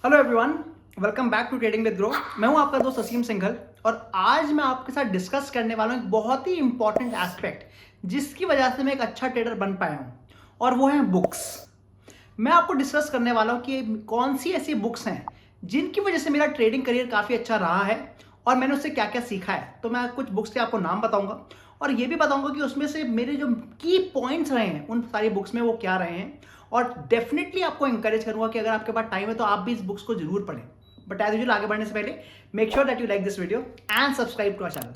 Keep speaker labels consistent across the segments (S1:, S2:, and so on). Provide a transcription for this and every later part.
S1: Hello everyone, welcome back to trading with Groww. मैं हूं आपका दोस्त असीम सिंघल और आज मैं आपके साथ डिस्कस करने वाला हूं एक बहुत ही इंपॉर्टेंट एस्पेक्ट जिसकी वजह से मैं एक अच्छा ट्रेडर बन पाया हूं और वो है बुक्स। मैं आपको डिस्कस करने वाला हूं कि कौन सी ऐसी बुक्स हैं जिनकी वजह से मेरा ट्रेडिंग करियर काफ़ी अच्छा रहा है और मैंने उससे क्या क्या सीखा है। तो मैं कुछ बुक्स के आपको नाम बताऊंगा और ये भी बताऊंगा कि उसमें से मेरे जो की पॉइंट्स रहे हैं उन सारी बुक्स में वो क्या रहे हैं। और डेफिनेटली आपको इंकरेज करूंगा कि अगर आपके पास टाइम है तो आप भी इस बुक्स को जरूर पढ़ें। बट एज यूजुअल आगे बढ़ने से पहले make sure that you like this video and subscribe to our channel.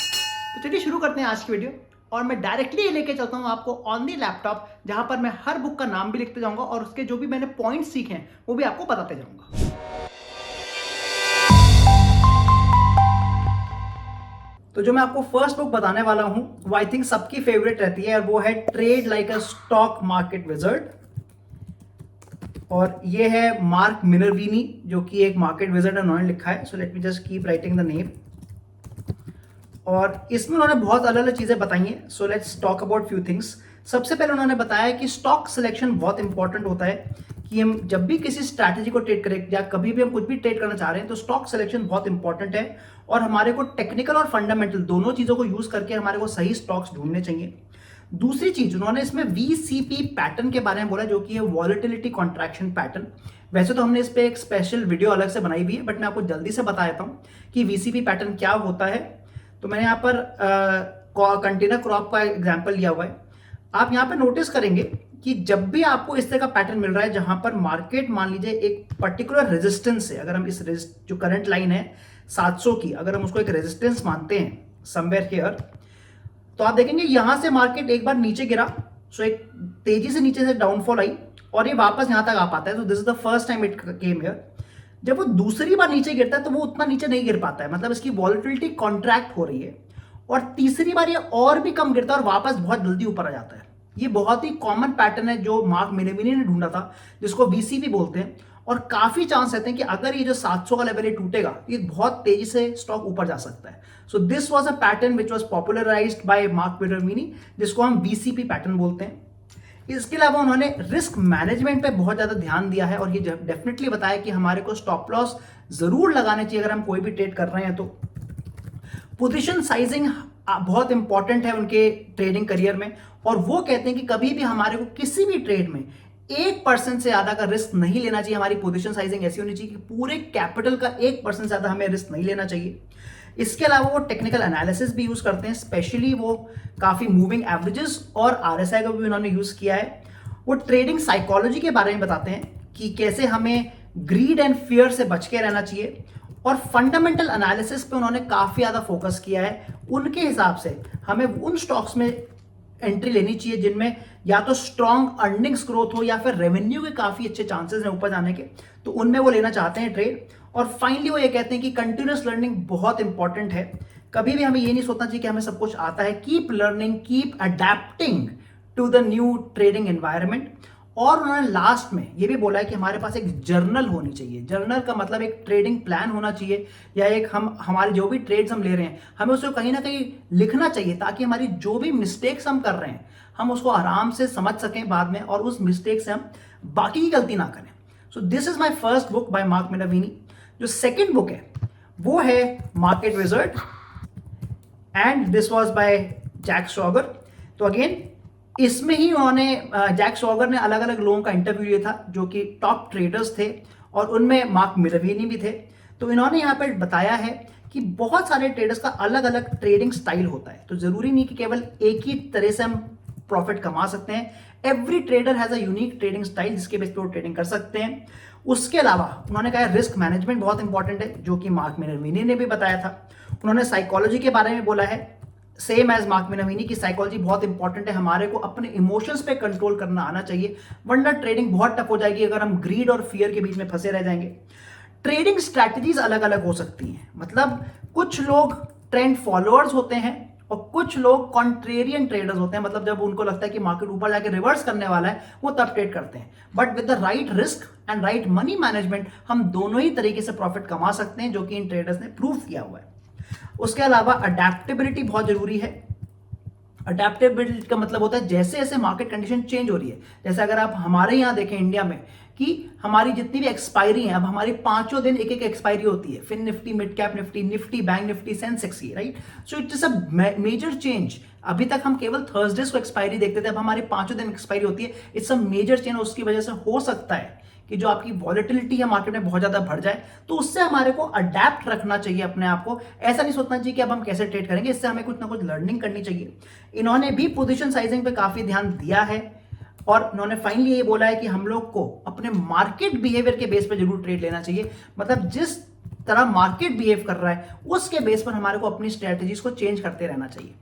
S1: तो चलिए शुरू करते हैं आज की वीडियो और मैं डायरेक्टली लेके चलता हूं आपको ऑन दी लैपटॉप, जहां पर मैं हर बुक का नाम भी लिखते जाऊंगा और उसके जो भी मैंने पॉइंट्स सीखे हैं वो भी आपको बताते जाऊंगा। तो जो मैं आपको फर्स्ट बुक बताने वाला हूं वो आई थिंक सबकी फेवरेट रहती है और वो है trade like a stock market wizard. और ये है मार्क मिनर्विनी जो कि एक मार्केट विजर्ड है, उन्होंने लिखा है। So let me just keep writing the name. और इसमें उन्होंने बहुत अलग अलग चीजें बताई हैं। So let's talk about few things. सबसे पहले उन्होंने बताया कि स्टॉक सिलेक्शन बहुत इंपॉर्टेंट होता है कि हम जब भी किसी स्ट्रैटेजी को ट्रेड करें या कभी भी हम कुछ भी ट्रेड करना चाह रहे हैं तो स्टॉक सिलेक्शन बहुत इंपॉर्टेंट है और हमारे को टेक्निकल और फंडामेंटल दोनों चीजों को यूज करके हमारे को सही स्टॉक्स ढूंढने चाहिए। दूसरी चीज उन्होंने इसमें वीसीपी पैटर्न के बारे में बोला जो कि है वॉलेटिलिटी कॉन्ट्रैक्शन पैटर्न। वैसे तो हमने इस पे एक स्पेशल वीडियो अलग से बनाई हुई है बट मैं आपको जल्दी से बता देता हूँ कि वीसीपी पैटर्न क्या होता है। तो मैंने यहाँ पर कंटेनर क्रॉप का एग्जाम्पल लिया हुआ है। आप यहाँ पे नोटिस करेंगे कि जब भी आपको इस तरह का पैटर्न मिल रहा है जहां पर मार्केट मान लीजिए एक पर्टिकुलर रेजिस्टेंस है, अगर हम इस जो करंट लाइन है 700 की, अगर हम उसको एक रेजिस्टेंस मानते हैं समवेयर हियर, तो आप देखेंगे यहां से मार्केट एक बार नीचे गिरा। सो एक तेजी से नीचे से डाउनफॉल आई और ये वापस यहां तक आ पाता है। तो this is the first time it came here. जब वो दूसरी बार नीचे गिरता है तो वो उतना नीचे नहीं गिर पाता है, मतलब इसकी वॉलेटिलिटी कॉन्ट्रैक्ट हो रही है। और तीसरी बार ये और भी कम गिरता है और वापस बहुत जल्दी ऊपर आ जाता है। ये बहुत ही कॉमन पैटर्न है जो मार्क मिनेविनी ने ढूंढा था, जिसको वीसीपी बोलते हैं। और काफी चांस रहते हैं कि अगर ये जो 700 का लेवल ये टूटेगा ये बहुत तेजी से स्टॉक ऊपर जा सकता है। So this was a pattern which was popularised by Mark मिनेविनी, जिसको हम वीसीपी पैटर्न बोलते हैं। इसके अलावा उन्होंने रिस्क मैनेजमेंट पे बहुत ज्यादा ध्यान दिया है और ये डेफिनेटली बताया कि हमारे को स्टॉप लॉस जरूर लगाने चाहिए अगर हम कोई भी ट्रेड कर रहे हैं तो। पोजीशन साइजिंग बहुत इंपॉर्टेंट है उनके ट्रेडिंग करियर में और वो कहते हैं कि कभी भी हमारे को किसी भी ट्रेड में 1% से ज्यादा का रिस्क नहीं लेना चाहिए। हमारी पोजीशन साइजिंग ऐसी होनी चाहिए कि पूरे कैपिटल का 1% से ज्यादा हमें रिस्क नहीं लेना चाहिए। इसके अलावा वो टेक्निकल एनालिसिस भी यूज करते हैं, स्पेशली वो काफी मूविंग एवरेजेस और आरएसआई का भी उन्होंने यूज किया है। वो ट्रेडिंग साइकोलॉजी के बारे में बताते हैं कि कैसे हमें ग्रीड एंड फियर से बच के रहना चाहिए। और फंडामेंटल एनालिसिस पे उन्होंने काफी ज्यादा फोकस किया है। उनके हिसाब से हमें उन स्टॉक्स में एंट्री लेनी चाहिए जिनमें या तो स्ट्रॉन्ग अर्निंग्स ग्रोथ हो या फिर रेवेन्यू के काफी अच्छे चांसेस हैं ऊपर जाने के, तो उनमें वो लेना चाहते हैं ट्रेड। और फाइनली वो ये कहते हैं कि कंटिन्यूअस लर्निंग बहुत इंपॉर्टेंट है। कभी भी हमें ये नहीं सोचना चाहिए कि हमें सब कुछ आता है। Keep learning, keep adapting to the new trading environment. और उन्होंने लास्ट में ये भी बोला है कि हमारे पास एक जर्नल होनी चाहिए। जर्नल का मतलब एक ट्रेडिंग प्लान होना चाहिए या एक हम हमारे जो भी ट्रेड्स हम ले रहे हैं हमें उसको कहीं ना कहीं लिखना चाहिए ताकि हमारी जो भी मिस्टेक्स हम कर रहे हैं हम उसको आराम से समझ सकें बाद में और उस मिस्टेक से हम बाकी की गलती ना करें। So this is my first book by Mark मिनेविनी। जो सेकेंड बुक है वो है Market Wizard and this was by Jack Schwager. तो अगेन इसमें ही उन्होंने जैक शॉगर ने अलग अलग लोगों का इंटरव्यू लिया था जो कि टॉप ट्रेडर्स थे और उनमें मार्क मिनेविनी भी थे। तो इन्होंने यहाँ पर बताया है कि बहुत सारे ट्रेडर्स का अलग अलग ट्रेडिंग स्टाइल होता है। तो जरूरी नहीं कि केवल एक ही तरह से हम प्रॉफिट कमा सकते हैं। Every trader has a unique trading style जिसके बेस पे वो ट्रेडिंग कर सकते हैं। उसके अलावा उन्होंने कहा रिस्क मैनेजमेंट बहुत इंपॉर्टेंट है जो कि मार्क मिनेविनी ने भी बताया था। उन्होंने साइकोलॉजी के बारे में बोला है सेम एज मार्क मिनेविनी की साइकोलॉजी बहुत इंपॉर्टेंट है। हमारे को अपने इमोशंस पे कंट्रोल करना आना चाहिए वरना ट्रेडिंग बहुत टफ हो जाएगी अगर हम ग्रीड और फियर के बीच में फंसे रह जाएंगे। ट्रेडिंग स्ट्रैटेजीज अलग अलग हो सकती हैं, मतलब कुछ लोग ट्रेंड फॉलोअर्स होते हैं और कुछ लोग कॉन्ट्रेरियन ट्रेडर्स होते हैं, मतलब जब उनको लगता है कि मार्केट ऊपर जाके रिवर्स करने वाला है वो तब ट्रेड करते हैं। But with the right risk and right money management हम दोनों ही तरीके से प्रॉफिट कमा सकते हैं जो कि इन ट्रेडर्स ने प्रूव किया हुआ है। उसके अलावा अडेप्टेबिलिटी बहुत जरूरी है। अडेप्टेबिलिटी का मतलब होता है जैसे जैसे मार्केट कंडीशन चेंज हो रही है। जैसे अगर आप हमारे यहाँ देखें इंडिया में कि हमारी जितनी भी एक्सपायरी है, अब हमारी पांचों दिन एक एक एक्सपायरी होती है, Fin Nifty, mid cap Nifty, Nifty, bank Nifty, Sensex की, right. So it is a major change. अभी तक हम केवल थर्सडेज को एक्सपायरी देखते थे, अब हमारी पांचों दिन एक्सपायरी होती है। It's a major change. उसकी वजह से हो सकता है कि जो आपकी वॉलेटिलिटी है मार्केट में बहुत ज्यादा बढ़ जाए, तो उससे हमारे को अडेप्ट रखना चाहिए अपने आप को। ऐसा नहीं सोचना चाहिए कि अब हम कैसे ट्रेड करेंगे, इससे हमें कुछ ना कुछ लर्निंग करनी चाहिए। इन्होंने भी पोजीशन साइजिंग पे काफी ध्यान दिया है और इन्होंने फाइनली ये बोला है कि हम लोग को अपने मार्केट बिहेवियर के बेस पे जरूर ट्रेड लेना चाहिए। मतलब जिस तरह मार्केट बिहेव कर रहा है उसके बेस पर हमारे को अपनी स्ट्रेटजीज को चेंज करते रहना चाहिए।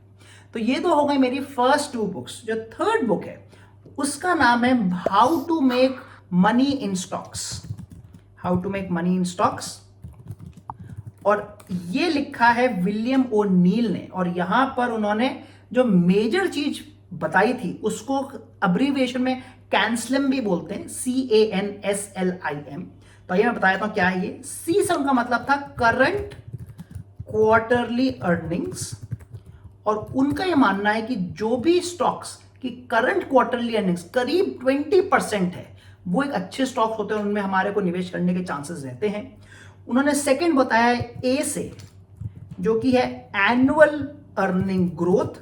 S1: तो ये तो हो गई मेरी फर्स्ट 2 बुक्स। जो थर्ड बुक है उसका नाम है how to make money in stocks. How to make money in stocks, और ये लिखा है विलियम ओ नील ने। और यहां पर उन्होंने जो मेजर चीज बताई थी उसको अब्रीविएशन में कैंसलम भी बोलते हैं, CANSLIM। तो ये मैं बताया था क्या है ये। सी से उनका मतलब था करंट क्वार्टरली अर्निंग्स, और उनका यह मानना है कि जो भी स्टॉक्स की करंट क्वार्टरली अर्निंग्स करीब 20% है वो एक अच्छे स्टॉक्स होते हैं, उनमें हमारे को निवेश करने के चांसेस रहते हैं। उन्होंने सेकंड बताया है ए से, जो कि है एनुअल अर्निंग ग्रोथ,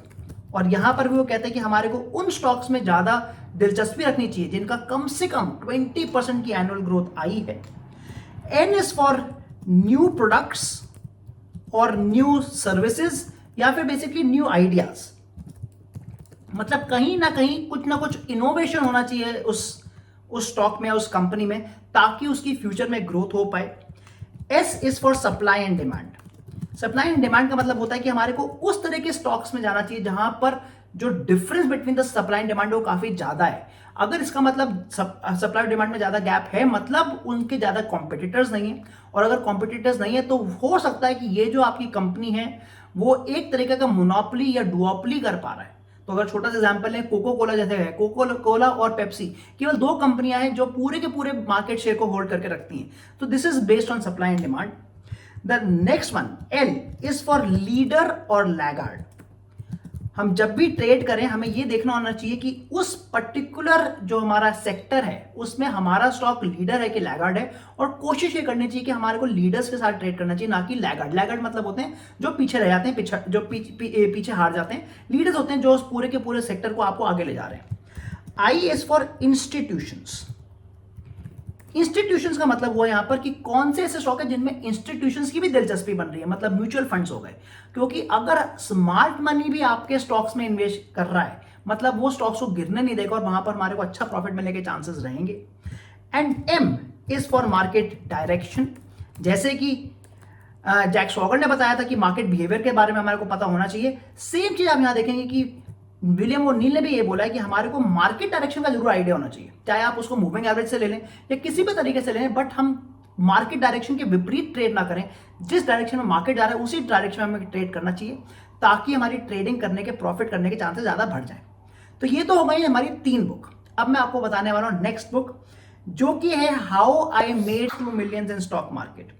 S1: और यहां पर भी वो कहते हैं कि हमारे को उन स्टॉक्स में ज्यादा दिलचस्पी रखनी चाहिए जिनका कम से कम 20% की एनुअल ग्रोथ आई है। N is for new products और न्यू सर्विसेज, या फिर बेसिकली न्यू आइडियाज। मतलब कहीं ना कुछ इनोवेशन होना चाहिए उस स्टॉक में, उस कंपनी में, ताकि उसकी फ्यूचर में ग्रोथ हो पाए। S is for supply and demand. Supply and demand का मतलब होता है कि हमारे को उस तरह के स्टॉक्स में जाना चाहिए जहां पर जो difference between the supply and demand वो काफी ज्यादा है। अगर इसका मतलब सप्लाई और डिमांड में ज्यादा गैप है, मतलब उनके ज्यादा कॉम्पिटिटर्स नहीं है, और अगर कॉम्पिटिटर्स नहीं है तो हो सकता है कि ये जो आपकी कंपनी है वो एक तरीके का मोनोपोली या डुओपोली कर पा रहा है। तो अगर छोटा सा एग्जांपल है, कोको कोला जैसे है, कोको कोला और पेप्सी केवल 2 कंपनियां हैं जो पूरे के पूरे मार्केट शेयर को होल्ड करके रखती हैं। तो this is based on supply and demand. The next one L is for leader और लैगार्ड। हम जब भी ट्रेड करें हमें यह देखना होना चाहिए कि उस पर्टिकुलर जो हमारा सेक्टर है उसमें हमारा स्टॉक लीडर है कि लैगार्ड है, और कोशिश ये करनी चाहिए कि हमारे को लीडर्स के साथ ट्रेड करना चाहिए, ना कि लैगार्ड। लैगार्ड मतलब होते हैं जो पीछे रह जाते हैं, जो पीछे हार जाते हैं। लीडर्स होते हैं जो उस पूरे के पूरे सेक्टर को आपको आगे ले जा रहे हैं। I is for institutions. Institutions का मतलब हुआ यहां पर कि कौन से ऐसे स्टॉक है जिनमें इंस्टीट्यूशंस की भी दिलचस्पी बन रही है, मतलब म्यूचुअल फंड्स हो गए। क्योंकि अगर स्मार्ट मनी भी आपके स्टॉक्स में इन्वेस्ट कर रहा है, मतलब वो स्टॉक्स को गिरने नहीं देगा और वहां पर हमारे को अच्छा प्रॉफिट मिलने के चांसेस रहेंगे। And M is for market direction. जैसे कि जैक स्वॉगर ने बताया था कि मार्केट बिहेवियर के बारे में हमारे को पता होना चाहिए, सेम चीज आप यहां देखेंगे कि विलियम ओ नील ने भी ये बोला है कि हमारे को मार्केट डायरेक्शन का जरूर आइडिया होना चाहिए, चाहे आप उसको मूविंग एवरेज से ले लें या किसी भी तरीके से ले लें, बट हम मार्केट डायरेक्शन के विपरीत ट्रेड ना करें। जिस डायरेक्शन में मार्केट जा रहा है उसी डायरेक्शन में हमें ट्रेड करना चाहिए, ताकि हमारी ट्रेडिंग करने के, प्रॉफिट करने के चांसेस ज्यादा बढ़ जाए। तो ये तो हो गई हमारी 3 बुक। अब मैं आपको बताने वाला हूं नेक्स्ट बुक, जो कि है how I made 2 millions in stock market.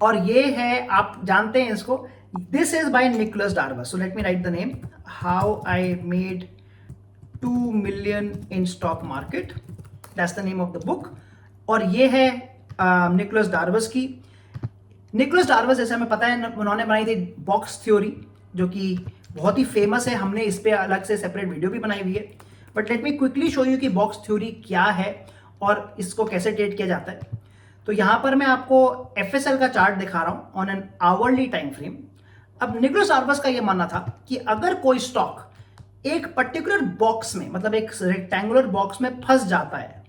S1: और ये है, आप जानते हैं इसको, this is by Nicholas Darvas. So let me write the name. How I made 2 million in stock market. That's the name of the book. और ये है निकोलस डार्वस की। निकोलस डार्वस जैसे हमें पता है उन्होंने बनाई थी बॉक्स थ्योरी, जो कि बहुत ही फेमस है। हमने इस पे अलग से सेपरेट वीडियो भी बनाई हुई है, but let me quickly show you कि बॉक्स थ्योरी क्या है और इसको कैसे ट्रेड किया जाता है। तो यहां पर मैं आपको FSL का चार्ट दिखा रहा हूं on an hourly time frame. अब निकोलस डार्वस का यह मानना था कि अगर कोई स्टॉक एक पर्टिकुलर बॉक्स में, मतलब एक रेक्टेंगुलर बॉक्स में फंस जाता है,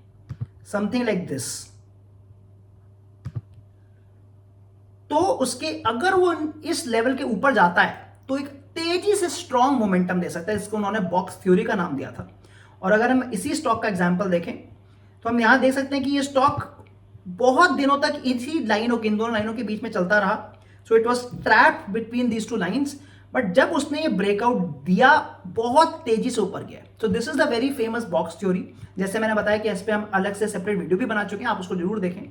S1: समथिंग लाइक दिस, तो उसके अगर वो इस लेवल के ऊपर जाता है तो एक तेजी से स्ट्रॉन्ग मोमेंटम दे सकता है। इसको उन्होंने बॉक्स थ्योरी का नाम दिया था। और अगर हम इसी स्टॉक का एग्जांपल देखें तो हम यहां देख सकते हैं कि ये स्टॉक बहुत दिनों तक इसी लाइनों के, इन दोनों लाइनों के बीच में चलता रहा। So it was trapped between these 2 lines, but जब उसने ये ब्रेकआउट दिया बहुत तेजी से ऊपर गया। सो this is the very famous box theory. जैसे मैंने बताया कि इस पे हम अलग से सेपरेट वीडियो भी बना चुके हैं, आप उसको जरूर देखें।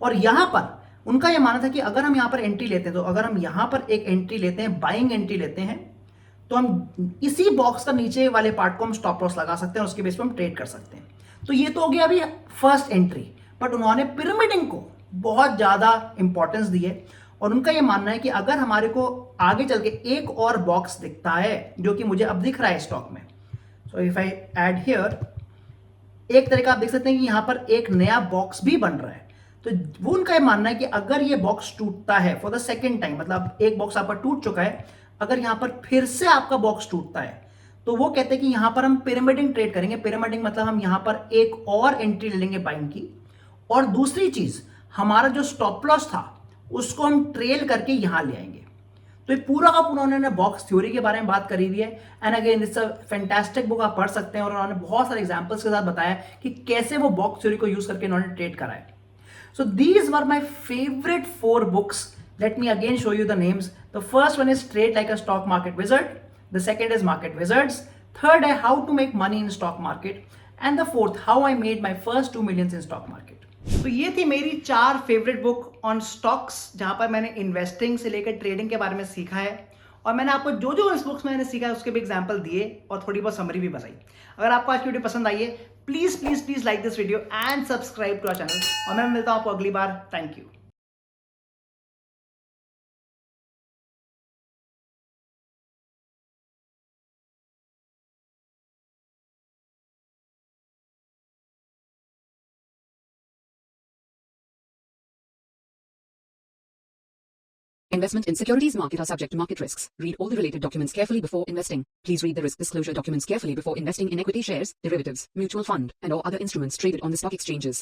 S1: और यहां पर उनका यह मानना था कि अगर हम यहां पर एंट्री लेते हैं, तो अगर हम यहां पर एक एंट्री लेते हैं, बाइंग एंट्री लेते हैं, तो हम इसी बॉक्स का नीचे वाले पार्ट को हम स्टॉप लॉस लगा सकते हैं और उसके बेस पे हम ट्रेड कर सकते हैं। तो ये तो हो गया अभी फर्स्ट एंट्री, बट उन्होंने पिरामिडिंग को बहुत ज़्यादा इंपॉर्टेंस दी है और उनका ये मानना है कि अगर हमारे को आगे चल के एक और बॉक्स दिखता है जो कि मुझे अब दिख रहा है स्टॉक में, so if I add here, एक तरीका आप देख सकते हैं कि यहां पर एक नया बॉक्स भी बन रहा है। तो वो उनका ये मानना है कि अगर ये बॉक्स टूटता है फॉर द सेकेंड टाइम, मतलब एक बॉक्स आपका टूट चुका है, अगर यहां पर फिर से आपका बॉक्स टूटता है तो वो कहते हैं कि यहां पर हम पिरामिडिंग ट्रेड करेंगे। पिरामिडिंग मतलब हम यहां पर एक और एंट्री ले लेंगे बाइंग की, और दूसरी चीज हमारा जो स्टॉप लॉस था उसको हम ट्रेल करके यहां ले आएंगे। तो ये पूरा का पूरा उन्होंने बॉक्स थ्योरी के बारे में बात करी हुई है। And again it's a fantastic book, आप पढ़ सकते हैं और उन्होंने बहुत सारे एग्जांपल्स के साथ बताया कि कैसे वो बॉक्स थ्योरी को यूज करके उन्होंने ट्रेड करा है। So these were my favorite 4 books. Let me again show you the names. The first one is Trade Like a Stock Market Wizard. The second is Market Wizards. Third is How to Make Money in Stock Market. And the fourth, How I Made My First 2 Millions in Stock Market. तो ये थी मेरी 4 favourite book on stocks, जहां पर मैंने investing से लेकर trading के बारे में सीखा है और मैंने आपको जो जो इस बुक्स में मैंने सीखा है उसके भी एग्जांपल दिए और थोड़ी बहुत समरी भी बताई। अगर आपको आज की वीडियो पसंद आई है, please please please like this video and subscribe to our channel, और मैं मिलता हूं आपको अगली बार। Thank you.
S2: Investment in securities market are subject to market risks. Read all the related documents carefully before investing. Please read the risk disclosure documents carefully before investing in equity shares, derivatives, mutual fund, and or other instruments traded on the stock exchanges.